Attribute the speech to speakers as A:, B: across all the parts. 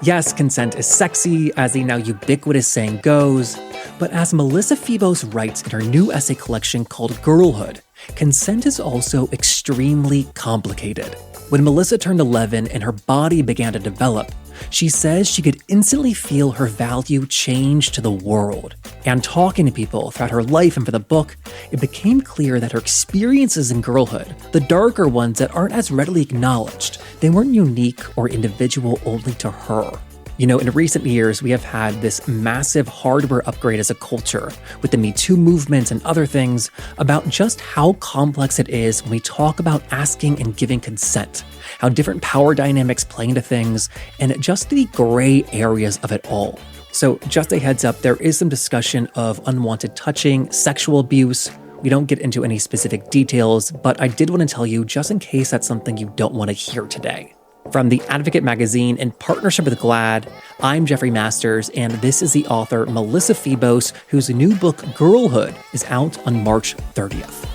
A: Yes, consent is sexy, as the now ubiquitous saying goes, but as Melissa Febos writes in her new essay collection called Girlhood, consent is also extremely complicated. When Melissa turned 11 and her body began to develop, she says she could instantly feel her value change to the world. And talking to people throughout her life and for the book, it became clear that her experiences in girlhood, the darker ones that aren't as readily acknowledged, they weren't unique or individual only to her. You know, in recent years, we have had this massive hardware upgrade as a culture with the Me Too movement and other things about just how complex it is when we talk about asking and giving consent, how different power dynamics play into things, and just the gray areas of it all. So just a heads up, there is some discussion of unwanted touching, sexual abuse. We don't get into any specific details, but I did want to tell you just in case that's something you don't want to hear today. From The Advocate magazine in partnership with GLAAD, I'm Jeffrey Masters, and this is the author Melissa Febos, whose new book, Girlhood, is out on March 30th.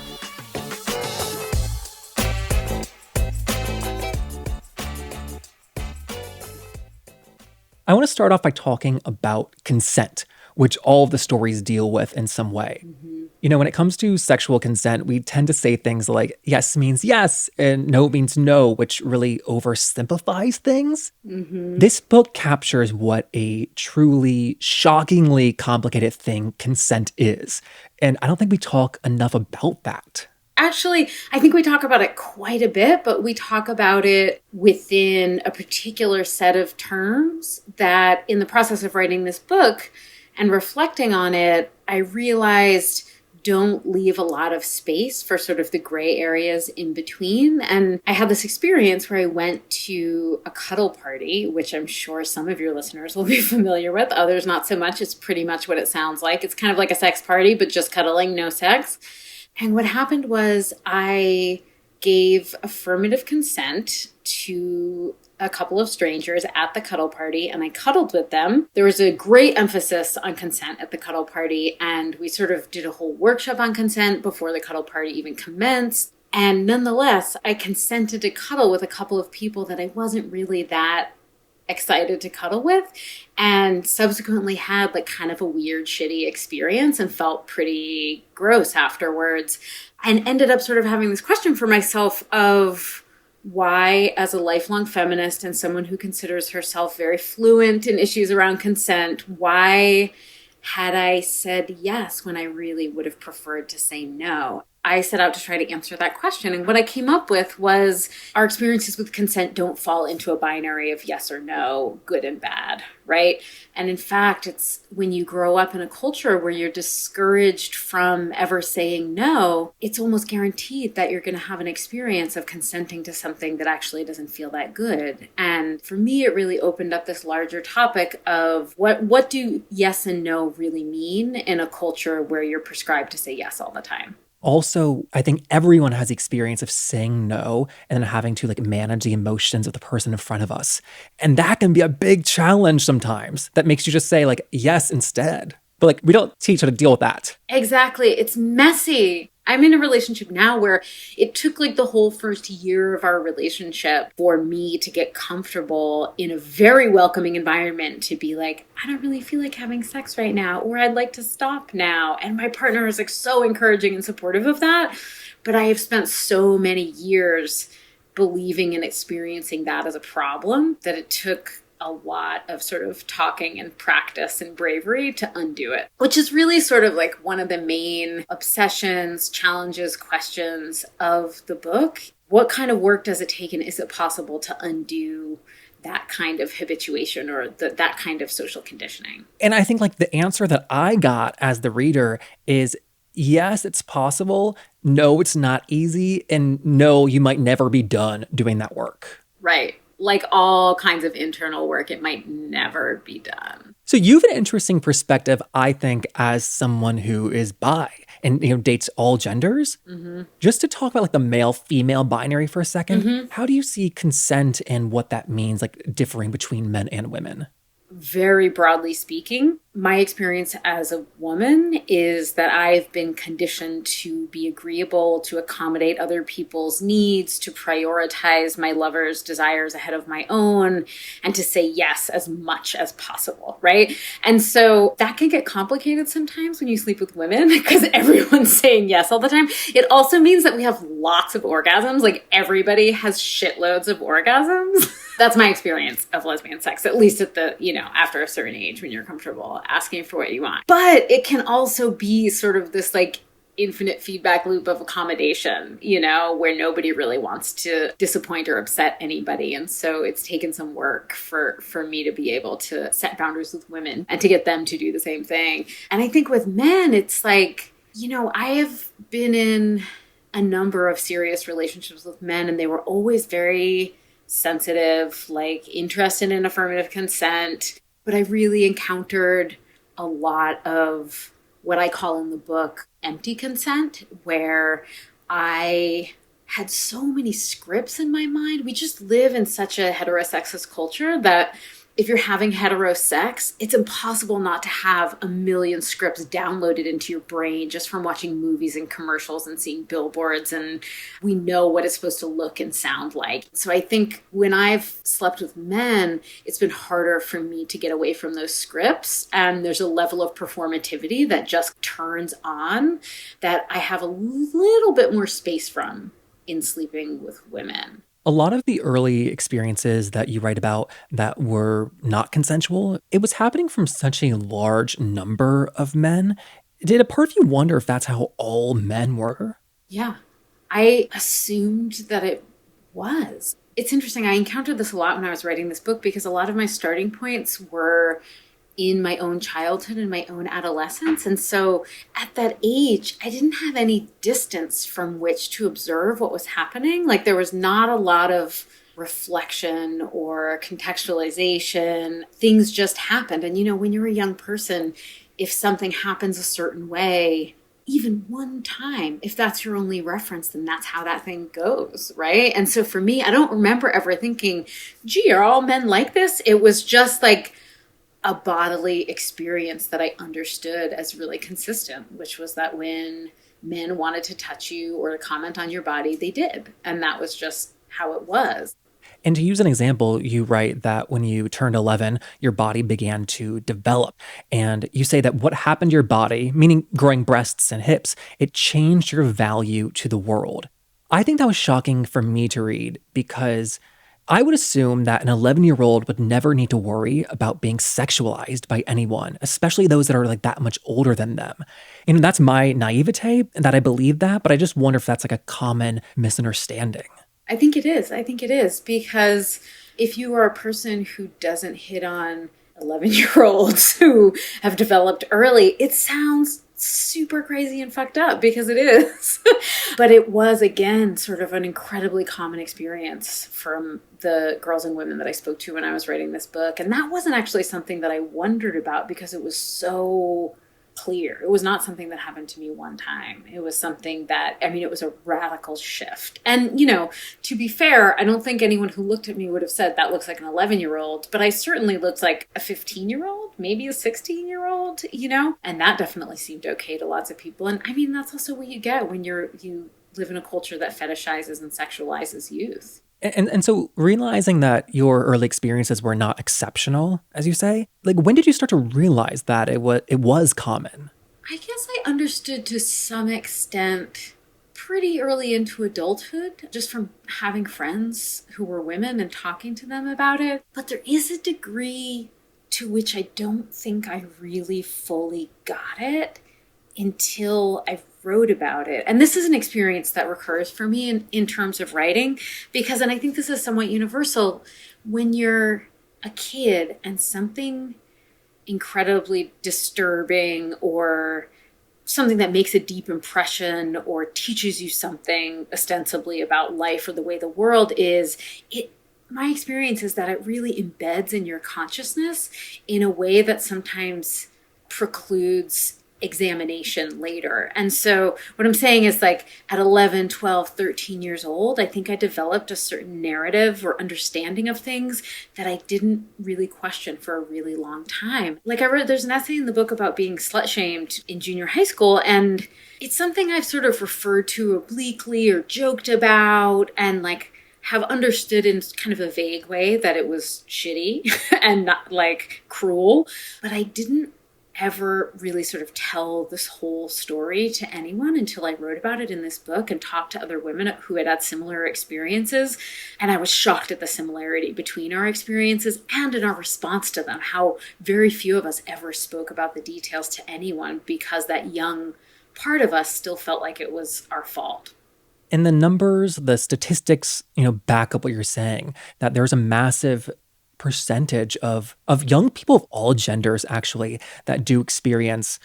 A: I want to start off by talking about consent, which all of the stories deal with in some way. You know, when it comes to sexual consent, we tend to say things like yes means yes and no means no, which really oversimplifies things. This book captures what a truly shockingly complicated thing consent is. And I don't think we talk enough about that.
B: Actually, I think we talk about it quite a bit, but we talk about it within a particular set of terms that in the process of writing this book and reflecting on it, I realized don't leave a lot of space for sort of the gray areas in between. And I had this experience where I went to a cuddle party, which I'm sure some of your listeners will be familiar with, others not so much. It's pretty much what it sounds like. It's kind of like a sex party, but just cuddling, no sex. And what happened was I gave affirmative consent to a couple of strangers at the cuddle party, and I cuddled with them. There was a great emphasis on consent at the cuddle party, and we sort of did a whole workshop on consent before the cuddle party even commenced. And nonetheless, I consented to cuddle with a couple of people that I wasn't really that excited to cuddle with, and subsequently had like kind of a weird, shitty experience and felt pretty gross afterwards, and ended up sort of having this question for myself of why, as a lifelong feminist and someone who considers herself very fluent in issues around consent, why had I said yes when I really would have preferred to say no? I set out to try to answer that question. And what I came up with was our experiences with consent don't fall into a binary of yes or no, good and bad, right? And in fact, it's when you grow up in a culture where you're discouraged from ever saying no, it's almost guaranteed that you're going to have an experience of consenting to something that actually doesn't feel that good. And for me, it really opened up this larger topic of what do yes and no really mean in a culture where you're prescribed to say yes all the time.
A: Also, I think everyone has the experience of saying no and then having to manage the emotions of the person in front of us. And that can be a big challenge sometimes that makes you just say yes instead. But we don't teach how to deal with that.
B: Exactly. It's messy. I'm in a relationship now where it took the whole first year of our relationship for me to get comfortable in a very welcoming environment to be I don't really feel like having sex right now, or I'd like to stop now. And my partner is so encouraging and supportive of that. But I have spent so many years believing and experiencing that as a problem that it took a lot of sort of talking and practice and bravery to undo it, which is really sort of one of the main obsessions, challenges, questions of the book. What kind of work does it take, and is it possible to undo that kind of habituation or that kind of social conditioning?
A: And I think the answer that I got as the reader is yes, it's possible. No, it's not easy. And no, you might never be done doing that work.
B: Right. Like all kinds of internal work, it might never be done.
A: So you have an interesting perspective, I think, as someone who is bi and dates all genders. Just to talk about the male-female binary for a second, how do you see consent and what that means, differing between men and women?
B: Very broadly speaking, my experience as a woman is that I've been conditioned to be agreeable, to accommodate other people's needs, to prioritize my lover's desires ahead of my own, and to say yes as much as possible, right? And so that can get complicated sometimes when you sleep with women because everyone's saying yes all the time. It also means that we have lots of orgasms. Like everybody has shitloads of orgasms. That's my experience of lesbian sex, at least at the, after a certain age when you're comfortable asking for what you want. But it can also be sort of this like infinite feedback loop of accommodation, where nobody really wants to disappoint or upset anybody. And so it's taken some work for me to be able to set boundaries with women and to get them to do the same thing. And I think with men, it's like, I have been in a number of serious relationships with men, and they were always very sensitive, like interested in affirmative consent. But I really encountered a lot of what I call in the book empty consent, where I had so many scripts in my mind. We just live in such a heterosexist culture that if you're having hetero sex, it's impossible not to have a million scripts downloaded into your brain just from watching movies and commercials and seeing billboards. And we know what it's supposed to look and sound like. So I think when I've slept with men, it's been harder for me to get away from those scripts. And there's a level of performativity that just turns on that I have a little bit more space from in sleeping with women.
A: A lot of the early experiences that you write about that were not consensual, it was happening from such a large number of men. Did a part of you wonder if that's how all men were?
B: Yeah, I assumed that it was. It's interesting. I encountered this a lot when I was writing this book because a lot of my starting points were in my own childhood and my own adolescence. And so at that age, I didn't have any distance from which to observe what was happening. Like there was not a lot of reflection or contextualization. Things just happened. And, when you're a young person, if something happens a certain way, even one time, if that's your only reference, then that's how that thing goes, right? And so for me, I don't remember ever thinking, gee, are all men like this? It was just like a bodily experience that I understood as really consistent, which was that when men wanted to touch you or to comment on your body, they did. And that was just how it was.
A: And to use an example, you write that when you turned 11, your body began to develop. And you say that what happened to your body, meaning growing breasts and hips, it changed your value to the world. I think that was shocking for me to read because I would assume that an 11-year-old would never need to worry about being sexualized by anyone, especially those that are like that much older than them. That's my naivete that I believe that, but I just wonder if that's like a common misunderstanding.
B: I think it is because if you are a person who doesn't hit on 11-year-olds who have developed early, it sounds super crazy and fucked up because it is. But it was, again, sort of an incredibly common experience from the girls and women that I spoke to when I was writing this book. And that wasn't actually something that I wondered about because it was so clear. It was not something that happened to me one time. It was something that, it was a radical shift. And, to be fair, I don't think anyone who looked at me would have said that looks like an 11-year-old, but I certainly looked like a 15-year-old, maybe a 16-year-old, and that definitely seemed okay to lots of people. And that's also what you get when you live in a culture that fetishizes and sexualizes youth.
A: And so realizing that your early experiences were not exceptional, as you say, like when did you start to realize that it was common?
B: I guess I understood to some extent pretty early into adulthood, just from having friends who were women and talking to them about it. But there is a degree to which I don't think I really fully got it until I wrote about it. And this is an experience that recurs for me in terms of writing, because, and I think this is somewhat universal, when you're a kid and something incredibly disturbing or something that makes a deep impression or teaches you something ostensibly about life or the way the world is, my experience is that it really embeds in your consciousness in a way that sometimes precludes examination later. And so what I'm saying is like at 11, 12, 13 years old, I think I developed a certain narrative or understanding of things that I didn't really question for a really long time. Like there's an essay in the book about being slut shamed in junior high school, and it's something I've sort of referred to obliquely or joked about and like have understood in kind of a vague way that it was shitty and not like cruel, but I didn't ever really sort of tell this whole story to anyone until I wrote about it in this book and talked to other women who had had similar experiences. And I was shocked at the similarity between our experiences and in our response to them, how very few of us ever spoke about the details to anyone because that young part of us still felt like it was our fault.
A: And the numbers, the statistics, back up what you're saying, that there's a massive percentage of young people of all genders actually that do experience.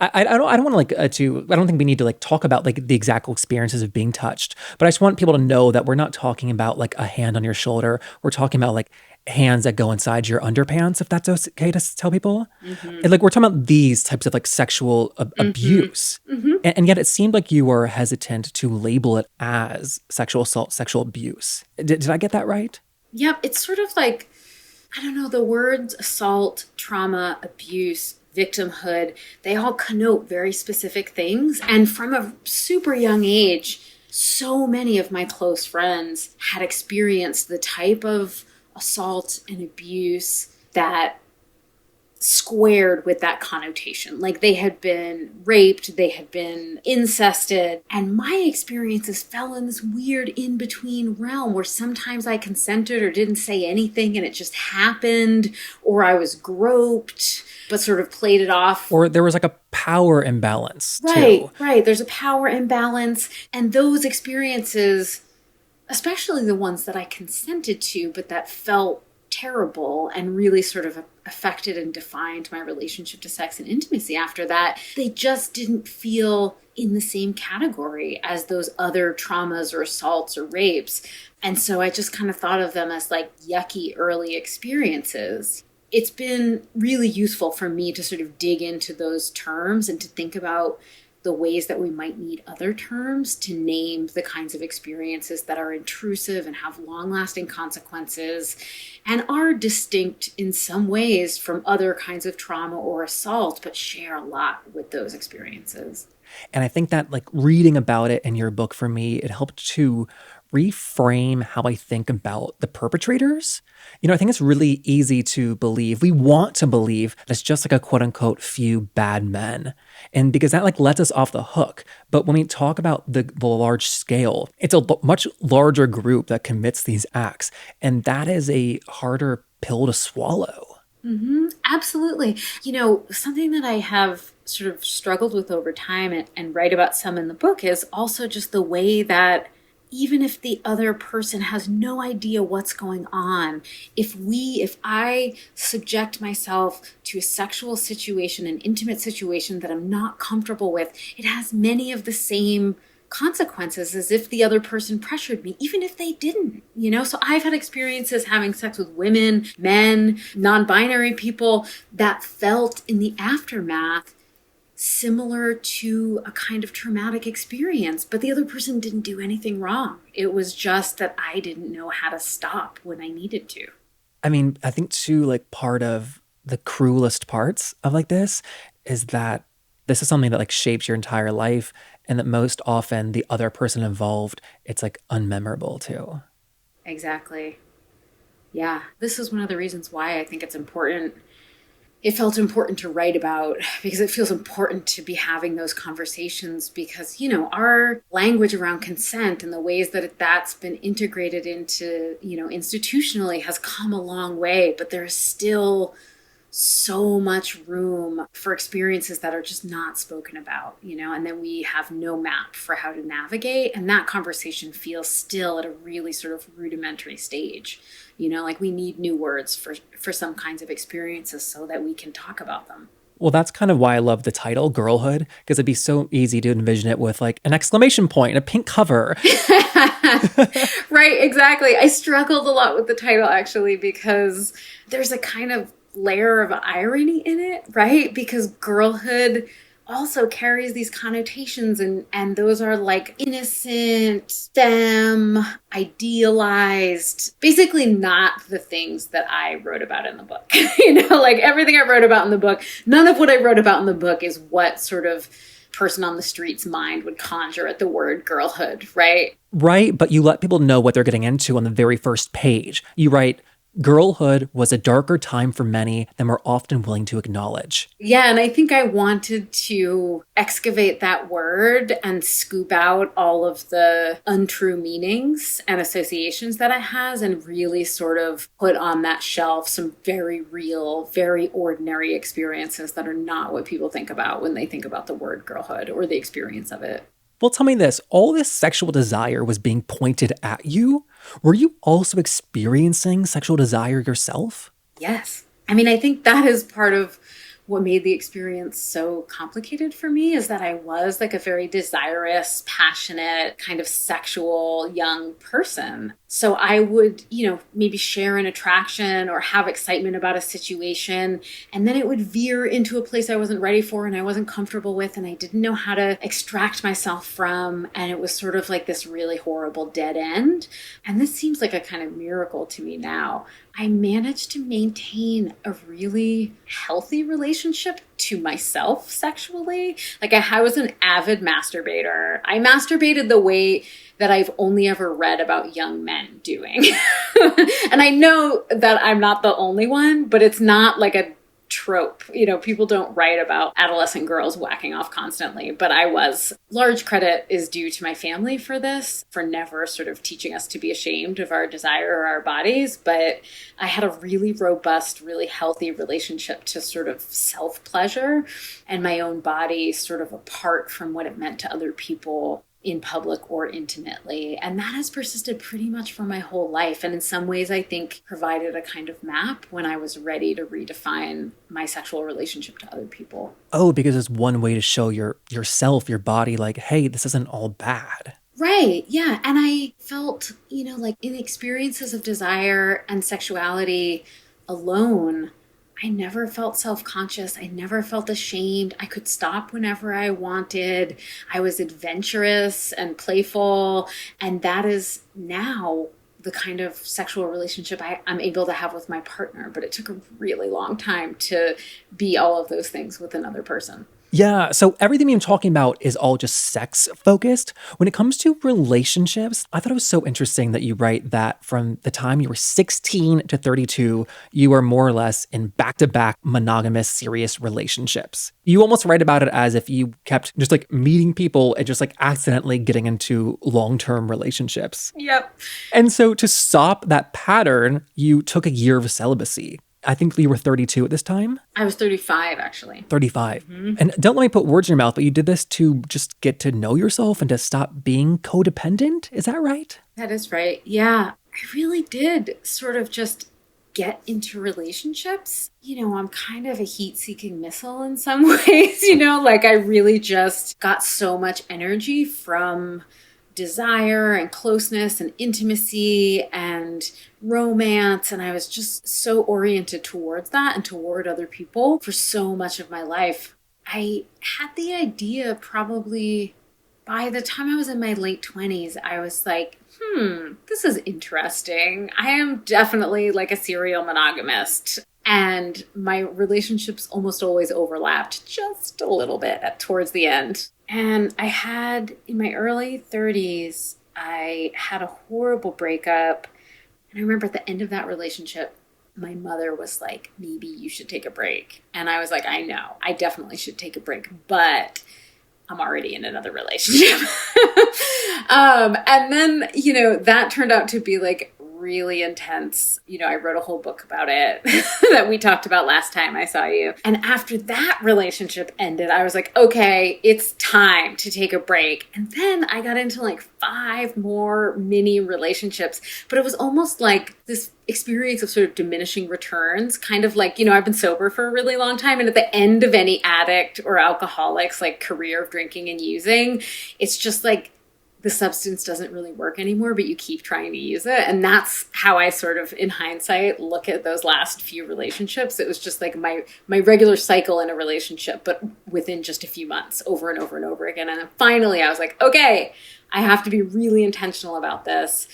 A: I don't want to I don't think we need to talk about the exact experiences of being touched, but I just want people to know that we're not talking about a hand on your shoulder. We're talking about hands that go inside your underpants, if that's okay to tell people.
B: Mm-hmm.
A: And we're talking about these types of sexual abuse.
B: Mm-hmm.
A: And yet it seemed like you were hesitant to label it as sexual assault, sexual abuse. Did I get that right?
B: Yep. It's sort of like, I don't know, the words assault, trauma, abuse, victimhood, they all connote very specific things. And from a super young age, so many of my close friends had experienced the type of assault and abuse that squared with that connotation. Like they had been raped, they had been incested. And my experiences fell in this weird in-between realm where sometimes I consented or didn't say anything and it just happened, or I was groped but sort of played it off.
A: Or there was a power imbalance
B: too.
A: Right.
B: There's a power imbalance. And those experiences, especially the ones that I consented to, but that felt terrible and really sort of affected and defined my relationship to sex and intimacy after that, they just didn't feel in the same category as those other traumas or assaults or rapes. And so I just kind of thought of them as yucky early experiences. It's been really useful for me to sort of dig into those terms and to think about the ways that we might need other terms to name the kinds of experiences that are intrusive and have long-lasting consequences and are distinct in some ways from other kinds of trauma or assault, but share a lot with those experiences.
A: And I think that reading about it in your book for me, it helped to reframe how I think about the perpetrators. I think it's really easy to believe, we want to believe that it's just a quote unquote few bad men. And because that lets us off the hook. But when we talk about the large scale, it's a much larger group that commits these acts. And that is a harder pill to swallow.
B: Mm-hmm. Absolutely. Something that I have sort of struggled with over time and write about some in the book is also just the way that even if the other person has no idea what's going on, if I subject myself to a sexual situation, an intimate situation that I'm not comfortable with, it has many of the same consequences as if the other person pressured me, even if they didn't, So I've had experiences having sex with women, men, non-binary people that felt in the aftermath similar to a kind of traumatic experience, but the other person didn't do anything wrong. It was just that I didn't know how to stop when I needed to.
A: I mean, I think too, part of the cruelest parts of this is that this is something that shapes your entire life, and that most often the other person involved, it's unmemorable too.
B: Exactly. Yeah. This is one of the reasons why I think it's important. It felt important to write about, because it feels important to be having those conversations, because, our language around consent and the ways that that's been integrated into, institutionally has come a long way, but there's still so much room for experiences that are just not spoken about, and then we have no map for how to navigate. And that conversation feels still at a really sort of rudimentary stage. We need new words for some kinds of experiences so that we can talk about them.
A: Well, that's kind of why I love the title, Girlhood, because it'd be so easy to envision it with an exclamation point, a pink cover.
B: Right, exactly. I struggled a lot with the title, actually, because there's a kind of layer of irony in it, right? Because girlhood also carries these connotations, and those are like innocent, STEM, idealized, basically not the things that I wrote about in the book. Like everything I wrote about in the book, none of what I wrote about in the book is what sort of person on the street's mind would conjure at the word girlhood, right?
A: Right, but you let people know what they're getting into on the very first page. You write, girlhood was a darker time for many than we're often willing to acknowledge.
B: Yeah, and I think I wanted to excavate that word and scoop out all of the untrue meanings and associations that it has and really sort of put on that shelf some very real, very ordinary experiences that are not what people think about when they think about the word girlhood or the experience of it.
A: Well, tell me this, all this sexual desire was being pointed at you. Were you also experiencing sexual desire yourself?
B: Yes. I mean, I think that is part of what made the experience so complicated for me is that I was like a very desirous, passionate, kind of sexual young person. So I would, maybe share an attraction or have excitement about a situation, and then it would veer into a place I wasn't ready for and I wasn't comfortable with and I didn't know how to extract myself from. And it was sort of like this really horrible dead end. And this seems like a kind of miracle to me now. I managed to maintain a really healthy relationship to myself sexually. Like I was an avid masturbator. I masturbated the way that I've only ever read about young men doing. And I know that I'm not the only one, but it's not like a trope. People don't write about adolescent girls whacking off constantly, but I was. Large credit is due to my family for this, for never sort of teaching us to be ashamed of our desire or our bodies. But I had a really robust, really healthy relationship to sort of self-pleasure and my own body sort of apart from what it meant to other people in public or intimately. And that has persisted pretty much for my whole life. And in some ways, I think provided a kind of map when I was ready to redefine my sexual relationship to other people.
A: Oh, because it's one way to show yourself, your body, like, hey, this isn't all bad.
B: Right. Yeah. And I felt, like in experiences of desire and sexuality alone, I never felt self-conscious. I never felt ashamed. I could stop whenever I wanted. I was adventurous and playful. And that is now the kind of sexual relationship I'm able to have with my partner. But it took a really long time to be all of those things with another person.
A: Yeah, so everything I'm talking about is all just sex focused. When it comes to relationships, I thought it was so interesting that you write that from the time you were 16 to 32, you were more or less in back-to-back monogamous serious relationships. You almost write about it as if you kept just like meeting people and just like accidentally getting into long-term relationships.
B: Yep.
A: And so to stop that pattern, you took a year of celibacy. I think you were 32 at this time.
B: I was 35, actually.
A: 35. Mm-hmm. And don't let me put words in your mouth, but you did this to just get to know yourself and to stop being codependent. Is that right?
B: That is right. Yeah. I really did sort of just get into relationships. I'm kind of a heat-seeking missile in some ways, like I really just got so much energy from desire and closeness and intimacy and romance. And I was just so oriented towards that and toward other people for so much of my life. I had the idea probably by the time I was in my late 20s, I was like, this is interesting. I am definitely like a serial monogamist. And my relationships almost always overlapped just a little bit towards the end. And I had, in my early 30s, I had a horrible breakup. And I remember at the end of that relationship, my mother was like, maybe you should take a break. And I was like, I know, I definitely should take a break, but I'm already in another relationship. And then, that turned out to be like really intense. I wrote a whole book about it that we talked about last time I saw you. And after that relationship ended, I was like, okay, it's time to take a break. And then I got into like 5 more mini relationships, but it was almost like this experience of sort of diminishing returns, kind of like, I've been sober for a really long time. And at the end of any addict or alcoholic's like career of drinking and using, it's just like, the substance doesn't really work anymore, but you keep trying to use it. And that's how I sort of, in hindsight, look at those last few relationships. It was just like my regular cycle in a relationship, but within just a few months, over and over and over again. And then finally I was like, okay, I have to be really intentional about this.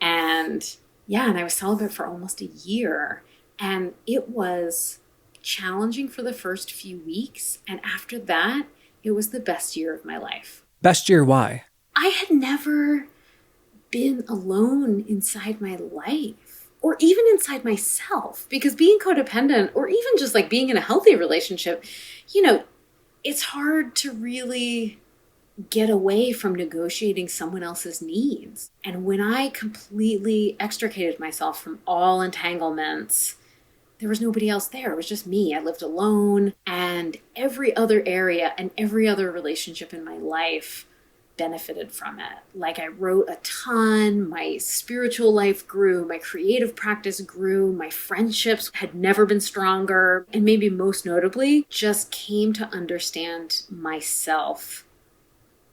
B: And yeah, and I was celibate for almost a year. And it was challenging for the first few weeks. And after that, it was the best year of my life.
A: Best year, why?
B: I had never been alone inside my life or even inside myself, because being codependent or even just like being in a healthy relationship, you know, it's hard to really get away from negotiating someone else's needs. And when I completely extricated myself from all entanglements, there was nobody else there. It was just me. I lived alone, and every other area and every other relationship in my life benefited from it. Like, I wrote a ton, my spiritual life grew, my creative practice grew, my friendships had never been stronger, and maybe most notably, just came to understand myself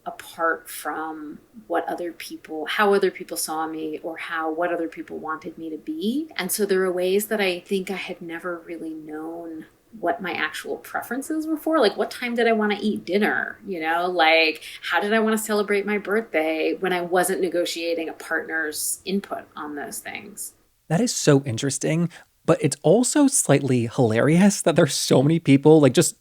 B: apart from how other people saw me or what other people wanted me to be. And so there are ways that I think I had never really known what my actual preferences were for. Like, what time did I want to eat dinner? You know, like, how did I want to celebrate my birthday when I wasn't negotiating a partner's input on those things?
A: That is so interesting. But it's also slightly hilarious that there's so many people just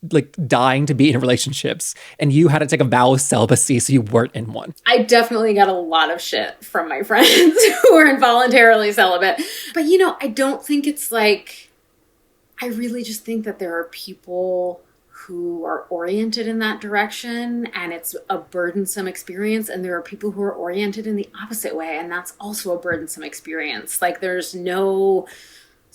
A: dying to be in relationships, and you had to take a vow of celibacy so you weren't in one.
B: I definitely got a lot of shit from my friends who were involuntarily celibate. But, you know, I don't think it's like, I really just think that there are people who are oriented in that direction and it's a burdensome experience. And there are people who are oriented in the opposite way, and that's also a burdensome experience. Like, there's no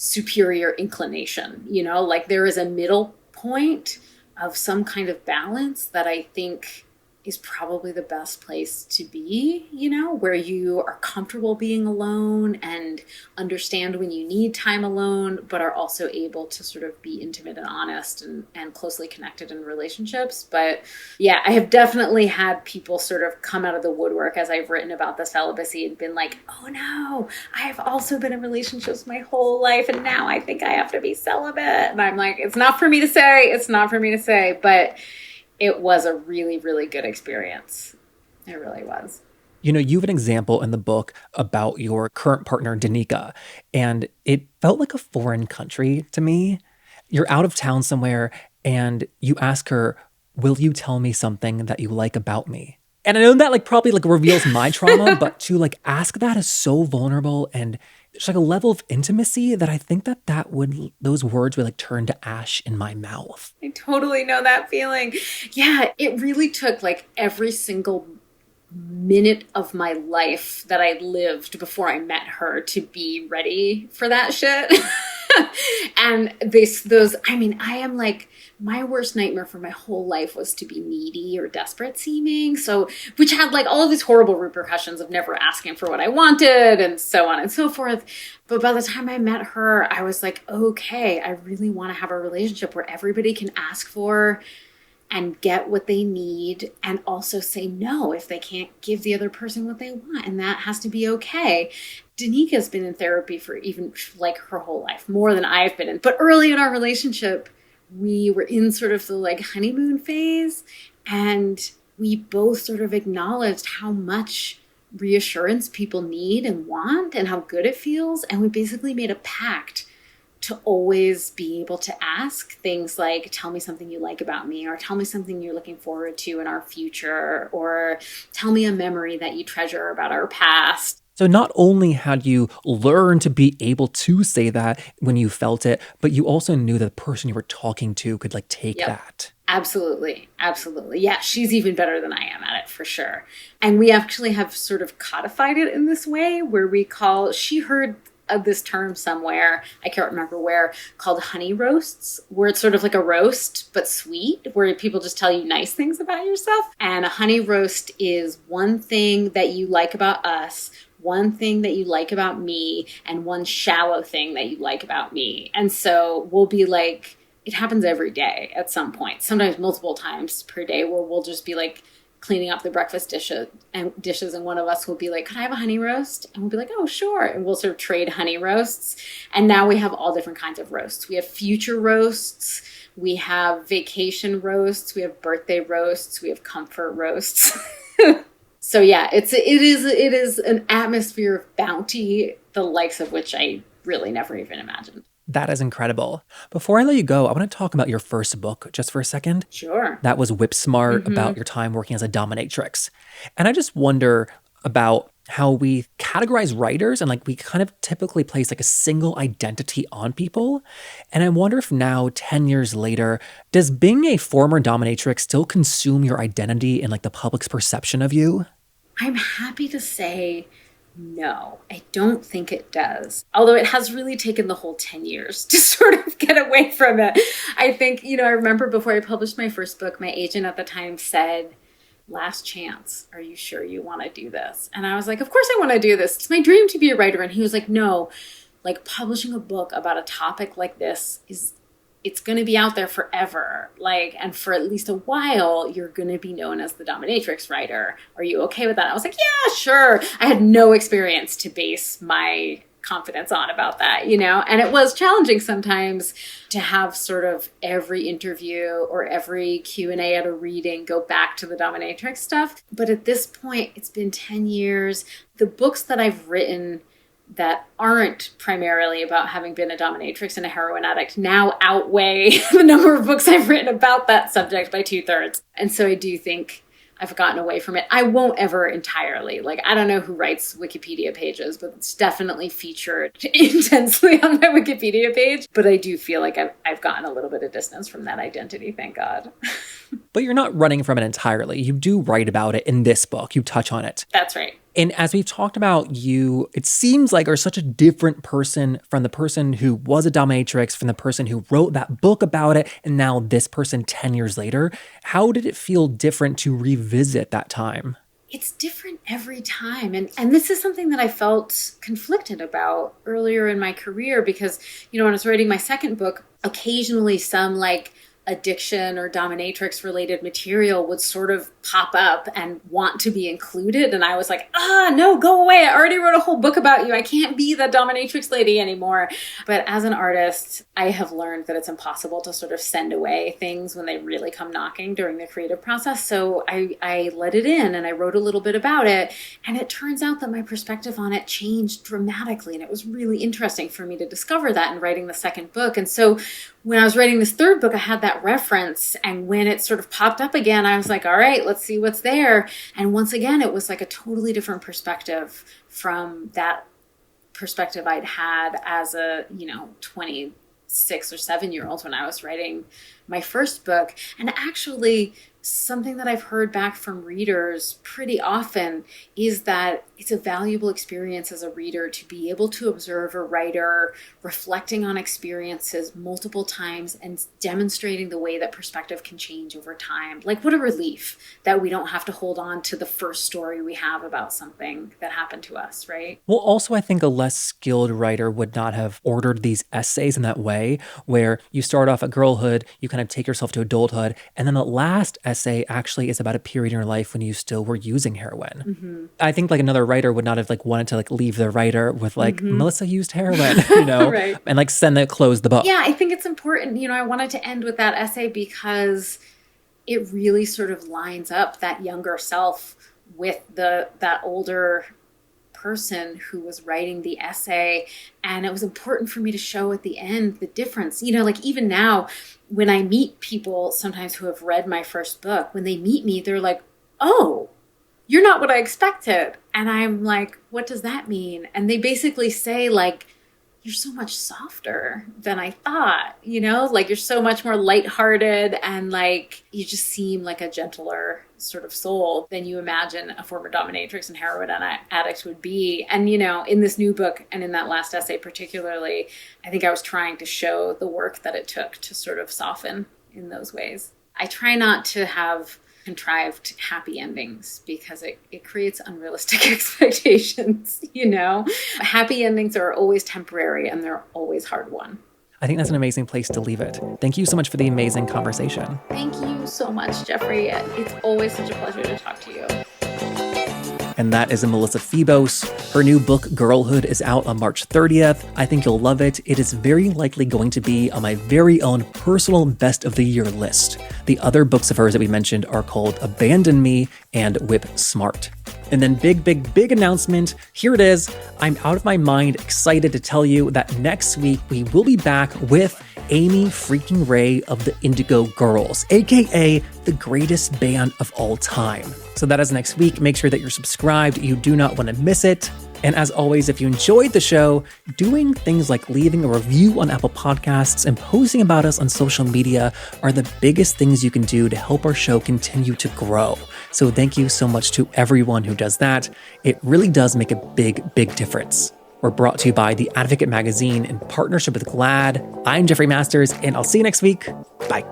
B: superior inclination, you know, like there is a middle point of some kind of balance that I think is probably the best place to be, you know, where you are comfortable being alone and understand when you need time alone, but are also able to sort of be intimate and honest and closely connected in relationships. But yeah, I have definitely had people sort of come out of the woodwork as I've written about the celibacy and been like, oh no, I've also been in relationships my whole life and now I think I have to be celibate. And I'm like, it's not for me to say, but it was a really, really good experience. It really was.
A: You know, you have an example in the book about your current partner, Danica, and it felt like a foreign country to me. You're out of town somewhere and you ask her, will you tell me something that you like about me? And I know that probably reveals my trauma, but to ask that is so vulnerable, and there's a level of intimacy that I think those words would turn to ash in my mouth.
B: I totally know that feeling. Yeah, it really took every single minute of my life that I lived before I met her to be ready for that shit. And I am my worst nightmare for my whole life was to be needy or desperate seeming. So, which had all of these horrible repercussions of never asking for what I wanted and so on and so forth. But by the time I met her, I was like, okay, I really want to have a relationship where everybody can ask for and get what they need and also say no if they can't give the other person what they want. And that has to be okay. Danica's been in therapy for even her whole life, more than I've been in. But early in our relationship, we were in sort of the honeymoon phase, and we both sort of acknowledged how much reassurance people need and want and how good it feels. And we basically made a pact to always be able to ask things like, tell me something you like about me, or tell me something you're looking forward to in our future, or tell me a memory that you treasure about our past.
A: So not only had you learned to be able to say that when you felt it, but you also knew that the person you were talking to could take that.
B: Absolutely. Absolutely. Yeah, she's even better than I am at it for sure. And we actually have sort of codified it in this way where she heard of this term somewhere, I can't remember where, called honey roasts, where it's sort of like a roast, but sweet, where people just tell you nice things about yourself. And a honey roast is one thing that you like about us, one thing that you like about me, and one shallow thing that you like about me. And so we'll be it happens every day at some point, sometimes multiple times per day, where we'll just be cleaning up the breakfast dishes, and one of us will be like, could I have a honey roast? And we'll be like, oh, sure. And we'll sort of trade honey roasts. And now we have all different kinds of roasts. We have future roasts. We have vacation roasts. We have birthday roasts. We have comfort roasts. So yeah, it is an atmosphere of bounty, the likes of which I really never even imagined.
A: That is incredible. Before I let you go, I want to talk about your first book just for a second.
B: Sure.
A: That was Whip Smart, about your time working as a dominatrix. And I just wonder about how we categorize writers and like we kind of typically place like a single identity on people. And I wonder if now, 10 years later, does being a former dominatrix still consume your identity and like the public's perception of you?
B: I'm happy to say no, I don't think it does. Although it has really taken the whole 10 years to sort of get away from it. I think, I remember before I published my first book, my agent at the time said, last chance, are you sure you want to do this? And I was like, of course I want to do this. It's my dream to be a writer. And he was like, no, like publishing a book about a topic like this it's going to be out there forever. Like, and for at least a while, you're going to be known as the dominatrix writer. Are you okay with that? I was like, yeah, sure. I had no experience to base my confidence on about that, and it was challenging sometimes to have sort of every interview or every Q&A at a reading go back to the dominatrix stuff. But at this point, it's been 10 years. The books that I've written that aren't primarily about having been a dominatrix and a heroin addict now outweigh the number of books I've written about that subject by 2/3. And so I do think I've gotten away from it. I won't ever entirely. Like, I don't know who writes Wikipedia pages, but it's definitely featured intensely on my Wikipedia page. But I do feel like I've gotten a little bit of distance from that identity, thank God.
A: But you're not running from it entirely. You do write about it in this book. You touch on it.
B: That's right.
A: And as we've talked about, you, it seems like are such a different person from the person who was a dominatrix, from the person who wrote that book about it, and now this person 10 years later. How did it feel different to revisit that time?
B: It's different every time. And this is something that I felt conflicted about earlier in my career because, when I was writing my second book, occasionally some like addiction or dominatrix related material would sort of pop up and want to be included. And I was like, no, go away. I already wrote a whole book about you. I can't be the dominatrix lady anymore. But as an artist, I have learned that it's impossible to sort of send away things when they really come knocking during the creative process. So I let it in and I wrote a little bit about it. And it turns out that my perspective on it changed dramatically. And it was really interesting for me to discover that in writing the second book. And so when I was writing this third book, I had that reference. And when it sort of popped up again, I was like, all right, let's see what's there. And once again, it was like a totally different perspective from that perspective I'd had as a, 26 or 7-year-old when I was writing my first book. And actually, something that I've heard back from readers pretty often is that it's a valuable experience as a reader to be able to observe a writer reflecting on experiences multiple times and demonstrating the way that perspective can change over time. Like, what a relief that we don't have to hold on to the first story we have about something that happened to us, right?
A: Well, also, I think a less skilled writer would not have ordered these essays in that way, where you start off at girlhood, you kind of take yourself to adulthood, and then the last essay actually is about a period in your life when you still were using heroin. Mm-hmm. I think like another writer would not have like wanted to like leave their writer with like, Melissa used heroin,
B: Right.
A: And like close the book.
B: Yeah, I think it's important. I wanted to end with that essay because it really sort of lines up that younger self with that older person who was writing the essay. And it was important for me to show at the end the difference. Like even now, when I meet people sometimes who have read my first book, when they meet me, they're like, oh, you're not what I expected. And I'm like, what does that mean? And they basically say like, you're so much softer than I thought, like you're so much more lighthearted and like you just seem like a gentler sort of soul than you imagine a former dominatrix and heroin addict would be. And, in this new book and in that last essay particularly, I think I was trying to show the work that it took to sort of soften in those ways. I try not to have contrived happy endings because it creates unrealistic expectations, Happy endings are always temporary and they're always hard won.
A: I think that's an amazing place to leave it. Thank you so much for the amazing conversation.
B: Thank you so much, Jeffrey. It's always such a pleasure to talk to you.
A: And that is Melissa Febos. Her new book, Girlhood, is out on March 30th. I think you'll love it. It is very likely going to be on my very own personal best of the year list. The other books of hers that we mentioned are called Abandon Me and Whip Smart. And then big announcement. Here it is. I'm out of my mind excited to tell you that next week we will be back with Amy freaking Ray of the Indigo Girls, aka the greatest band of all time. So that is next week. Make sure that you're subscribed. You do not want to miss it. And as always, if you enjoyed the show, doing things like leaving a review on Apple Podcasts and posting about us on social media are the biggest things you can do to help our show continue to grow. So thank you so much to everyone who does that. It really does make a big difference. We're brought to you by The Advocate magazine in partnership with GLAAD. I'm Jeffrey Masters, and I'll see you next week. Bye.